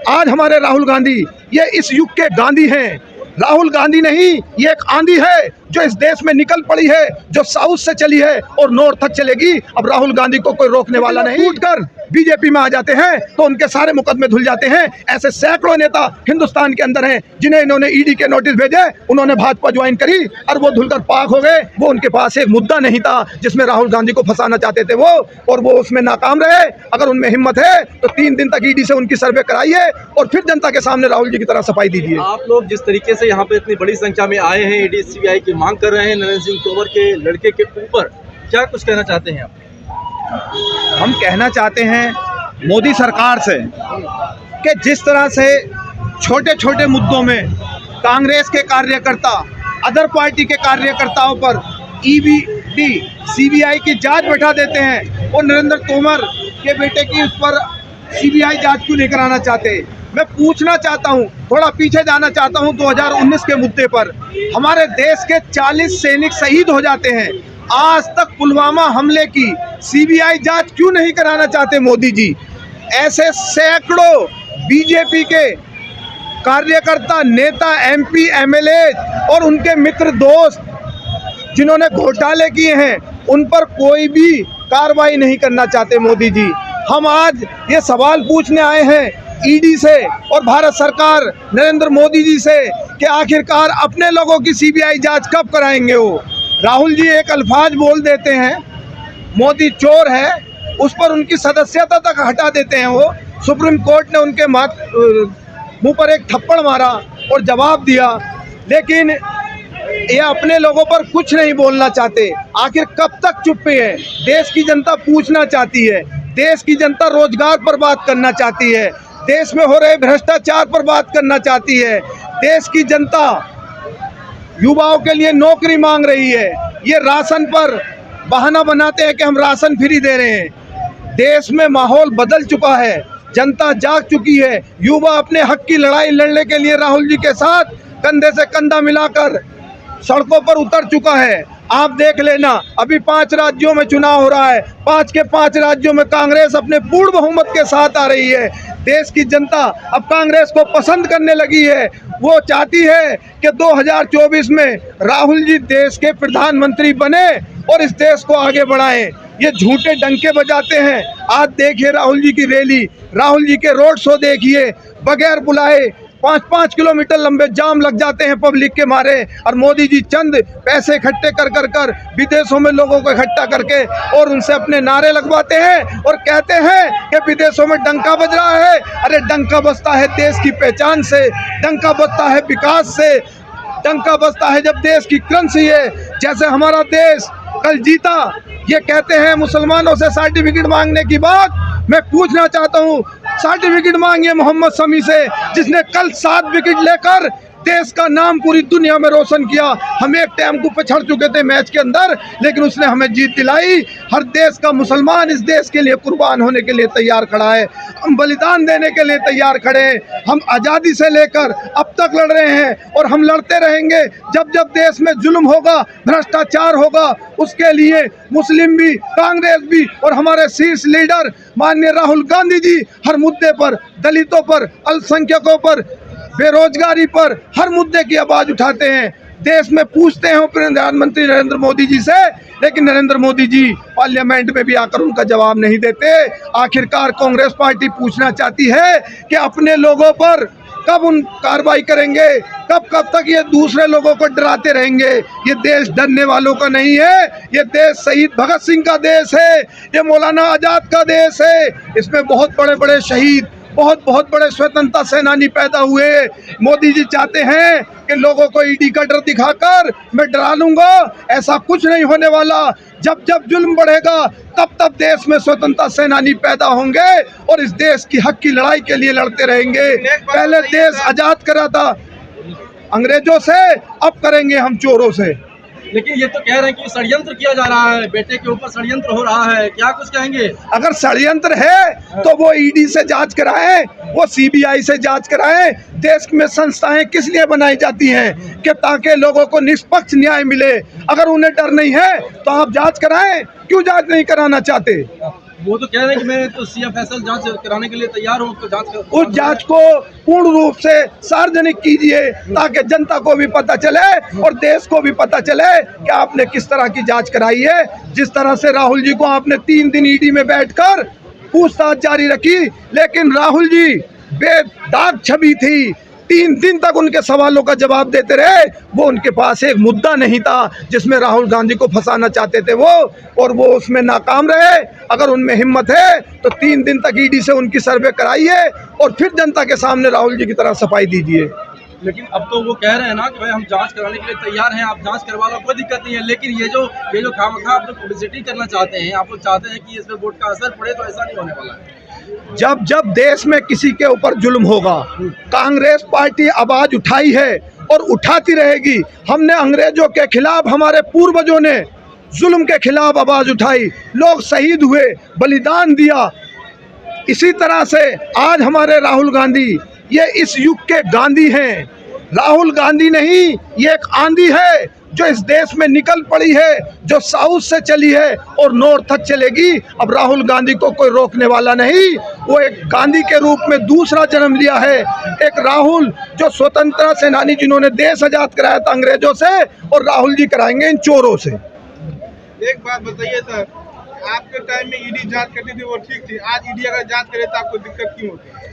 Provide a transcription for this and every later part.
आज हमारे राहुल गांधी ये इस युग के गांधी हैं। राहुल गांधी नहीं, ये एक आंधी है जो इस देश में निकल पड़ी है, जो साउथ से चली है और नॉर्थ तक चलेगी। अब राहुल गांधी को कोई रोकने वाला नहीं। टूटकर बीजेपी में आ जाते हैं तो उनके सारे मुकदमे धुल जाते हैं। ऐसे सैकड़ों नेता हिंदुस्तान के अंदर हैं जिन्हें इन्होंने ईडी के नोटिस भेजे, उन्होंने भाजपा ज्वाइन करी और वो धुलकर पाक हो गए। वो उनके पास एक मुद्दा नहीं था जिसमें राहुल गांधी को फंसाना चाहते थे वो, और वो उसमें नाकाम रहे। अगर उनमें हिम्मत है तो 3 दिन तक ईडी से उनकी सर्वे कराइए और फिर जनता के सामने राहुल जी की तरह सफाई दीजिए। आप लोग जिस तरीके से यहाँ पे इतनी बड़ी संख्या में आए हैं, ईडी सीबीआई की मांग कर रहे हैं नरेंद्र सिंह तोमर के लड़के के ऊपर, क्या कुछ कहना चाहते हैं आप? हम कहना चाहते हैं मोदी सरकार से कि जिस तरह से छोटे छोटे मुद्दों में कांग्रेस के कार्यकर्ता अदर पार्टी के कार्यकर्ताओं पर ईडी सीबीआई की जांच बैठा देते हैं, और नरेंद्र तोमर के बेटे की उस पर सीबीआई जांच क्यों नहीं कराना चाहते। मैं पूछना चाहता हूं, थोड़ा पीछे जाना चाहता हूं 2019 के मुद्दे पर। हमारे देश के 40 सैनिक शहीद हो जाते हैं, आज तक पुलवामा हमले की सीबीआई जांच क्यों नहीं कराना चाहते मोदी जी। ऐसे सैकड़ों बीजेपी के कार्यकर्ता, नेता, एमपी, एमएलए और उनके मित्र दोस्त जिन्होंने घोटाले किए हैं, उन पर कोई भी कार्रवाई नहीं करना चाहते मोदी जी। हम आज ये सवाल पूछने आए हैं ईडी से और भारत सरकार नरेंद्र मोदी जी से कि आखिरकार अपने लोगों की सीबीआई जांच कब कराएंगे। वो राहुल जी एक अल्फाज बोल देते हैं, मोदी चोर है, उस पर उनकी सदस्यता तक हटा देते हैं। वो सुप्रीम कोर्ट ने उनके मुंह पर एक थप्पड़ मारा और जवाब दिया, लेकिन ये अपने लोगों पर कुछ नहीं बोलना चाहते। आखिर कब तक चुप्पी है? देश की जनता पूछना चाहती है, देश की जनता रोजगार पर बात करना चाहती है, देश में हो रहे भ्रष्टाचार पर बात करना चाहती है, देश की जनता युवाओं के लिए नौकरी मांग रही है। ये राशन पर बहाना बनाते हैं कि हम राशन फ्री दे रहे हैं। देश में माहौल बदल चुका है, जनता जाग चुकी है, युवा अपने हक की लड़ाई लड़ने के लिए राहुल जी के साथ कंधे से कंधा मिलाकर सड़कों पर उतर चुका है। आप देख लेना, अभी 5 राज्यों में चुनाव हो रहा है, 5 के 5 राज्यों में कांग्रेस अपने पूर्ण बहुमत के साथ आ रही है। देश की जनता अब कांग्रेस को पसंद करने लगी है। वो चाहती है कि 2024 में राहुल जी देश के प्रधानमंत्री बने और इस देश को आगे बढ़ाएं। ये झूठे डंके बजाते हैं। आज देखिए राहुल जी की रैली, राहुल जी के रोड शो देखिए, बगैर बुलाए 5-5 किलोमीटर लंबे जाम लग जाते हैं पब्लिक के मारे, और मोदी जी चंद पैसे इकट्ठे कर विदेशों में लोगों को इकट्ठा करके और उनसे अपने नारे लगवाते हैं और कहते हैं कि विदेशों में डंका बज रहा है। अरे डंका बजता है देश की पहचान से, डंका बजता है विकास से, डंका बजता है जब देश की करेंसी है। जैसे हमारा देश कल जीता, ये कहते हैं मुसलमानों से सर्टिफिकेट मांगने की बात। मैं पूछना चाहता हूँ, सर्टिफिकेट मांगिए मोहम्मद शमी से, जिसने कल 7 विकेट लेकर देश का नाम पूरी दुनिया में रोशन किया। हम एक टेम्पो पे चढ़ चुके थे मैच के अंदर, लेकिन उसने हमें जीत दिलाई। हर देश का मुसलमान इस देश के लिए कुर्बान होने के लिए तैयार खड़ा है, हम बलिदान देने के लिए तैयार खड़े हैं। हम आज़ादी से लेकर अब तक लड़ रहे हैं और हम लड़ते रहेंगे। जब जब देश में जुल्म होगा, भ्रष्टाचार होगा, उसके लिए मुस्लिम भी, कांग्रेस भी और हमारे शीर्ष लीडर माननीय राहुल गांधी जी हर मुद्दे पर, दलितों पर, अल्पसंख्यकों पर, बेरोजगारी पर, हर मुद्दे की आवाज उठाते हैं। देश में पूछते हैं प्रधानमंत्री नरेंद्र मोदी जी से, लेकिन नरेंद्र मोदी जी पार्लियामेंट में भी आकर उनका जवाब नहीं देते। आखिरकार कांग्रेस पार्टी पूछना चाहती है कि अपने लोगों पर कब उन कार्रवाई करेंगे, कब तक ये दूसरे लोगों को डराते रहेंगे। ये देश डरने वालों का नहीं है, ये देश शहीद भगत सिंह का देश है, ये मौलाना आज़ाद का देश है। इसमें बहुत बड़े बड़े शहीद, बहुत बड़े स्वतंत्रता सेनानी पैदा हुए। मोदी जी चाहते हैं कि लोगों को ईडी का डर दिखाकर मैं डरा लूंगा, ऐसा कुछ नहीं होने वाला। जब जब जुल्म बढ़ेगा तब देश में स्वतंत्रता सेनानी पैदा होंगे और इस देश की हक की लड़ाई के लिए लड़ते रहेंगे। पहले देश आज़ाद करा था अंग्रेजों से, अब करेंगे हम चोरों से। लेकिन ये तो कह रहे हैं कि षड्यंत्र किया जा रहा है, बेटे के ऊपर षड्यंत्र हो रहा है, क्या कुछ कहेंगे? अगर षड्यंत्र है तो वो ईडी से जांच कराएं, वो सीबीआई से जांच कराएं। देश में संस्थाएं किस लिए बनाई जाती हैं कि ताकि लोगों को निष्पक्ष न्याय मिले। अगर उन्हें डर नहीं है तो आप जांच कराएं, क्यों जांच नहीं कराना चाहते? वो तो कह रहे हैं कि मैं तो सीएम फैसल जांच कराने के लिए तैयार हूँ, तो उस जांच को पूर्ण रूप से सार्वजनिक कीजिए ताकि जनता को भी पता चले और देश को भी पता चले कि आपने किस तरह की जांच कराई है। जिस तरह से राहुल जी को आपने 3 दिन ईडी में बैठकर पूछताछ जारी रखी, लेकिन राहुल जी बेदाग छवि थी। 3 दिन तक उनके सवालों का जवाब देते रहे। वो उनके पास एक मुद्दा नहीं था जिसमें राहुल गांधी को फंसाना चाहते थे वो, और वो उसमें नाकाम रहे। अगर उनमें हिम्मत है तो 3 दिन तक ईडी से उनकी सर्वे कराइए और फिर जनता के सामने राहुल जी की तरह सफाई दीजिए। लेकिन अब तो वो कह रहे हैं ना कि भाई हम जांच कराने के लिए तैयार हैं, आप जांच करवा लो, कोई दिक्कत नहीं है। लेकिन ये जो खामखा आप लोग पब्लिसिटी करना चाहते हैं, आप लोग चाहते हैं कि इस पे वोट का असर पड़े, तो ऐसा नहीं होने वाला है। जब जब देश में किसी के ऊपर जुल्म होगा, कांग्रेस पार्टी आवाज उठाई है और उठाती रहेगी। हमने अंग्रेजों के खिलाफ, हमारे पूर्वजों ने जुल्म के खिलाफ आवाज उठाई, लोग शहीद हुए, बलिदान दिया। इसी तरह से आज हमारे राहुल गांधी ये इस युग के गांधी हैं। राहुल गांधी नहीं, ये एक आंधी है जो इस देश में निकल पड़ी है, जो साउथ से चली है और नॉर्थ तक चलेगी। अब राहुल गांधी को कोई रोकने वाला नहीं। वो एक गांधी के रूप में दूसरा जन्म लिया है। एक राहुल जो स्वतंत्रता सेनानी जिन्होंने देश आजाद कराया था अंग्रेजों से, और राहुल जी कराएंगे इन चोरों से। एक बात बताइए सर, आपके टाइम में ईडी जांच करती थी वो ठीक थी, आज ईडी अगर जांच करे तो आपको दिक्कत क्यों होती है?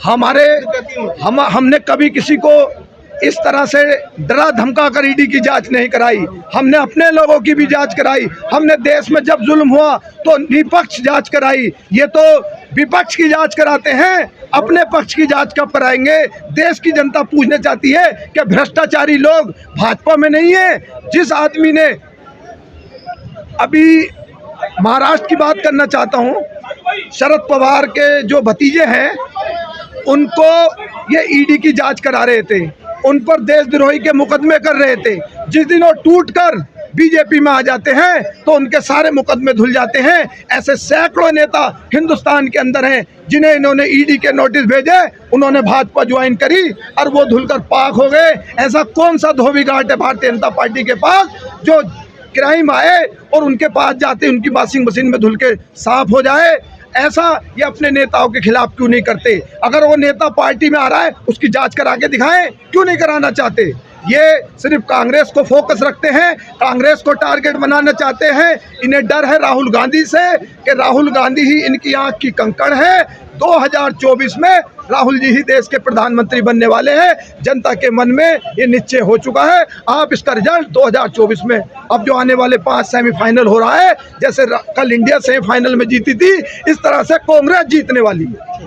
हमने कभी किसी को इस तरह से डरा धमका कर ईडी की जांच नहीं कराई। हमने अपने लोगों की भी जांच कराई। हमने देश में जब जुल्म हुआ तो निष्पक्ष जांच कराई। ये तो विपक्ष की जांच कराते हैं, अपने पक्ष की जांच कब कराएंगे? देश की जनता पूछना चाहती है कि भ्रष्टाचारी लोग भाजपा में नहीं है। जिस आदमी ने अभी महाराष्ट्र की बात करना चाहता हूँ, शरद पवार के जो भतीजे हैं उनको ये ईडी की जांच करा रहे थे, उन पर देशद्रोही के मुकदमे कर रहे थे। जिस दिन वो टूट कर बीजेपी में आ जाते हैं तो उनके सारे मुकदमे धुल जाते हैं। ऐसे सैकड़ों नेता हिंदुस्तान के अंदर हैं जिन्हें इन्होंने ईडी के नोटिस भेजे, उन्होंने भाजपा ज्वाइन करी और वो धुलकर पाक हो गए। ऐसा कौन सा धोबी घाट है भारतीय जनता पार्टी के पास जो क्राइम आए और उनके पास जाते उनकी वॉशिंग मशीन में धुल के साफ हो जाए? ऐसा ये अपने नेताओं के खिलाफ क्यों नहीं करते? अगर वो नेता पार्टी में आ रहा है उसकी जांच करा के दिखाएं, क्यों नहीं कराना चाहते? ये सिर्फ कांग्रेस को फोकस रखते हैं, कांग्रेस को टारगेट बनाना चाहते हैं। इन्हें डर है राहुल गांधी से कि राहुल गांधी ही इनकी आंख की कंकड़ है। 2024 में राहुल जी ही देश के प्रधानमंत्री बनने वाले हैं। जनता के मन में ये निश्चय हो चुका है। आप इसका रिजल्ट 2024 में, अब जो आने वाले 5 सेमीफाइनल हो रहा है, जैसे कल इंडिया सेमीफाइनल में जीती थी, इस तरह से कांग्रेस जीतने वाली है।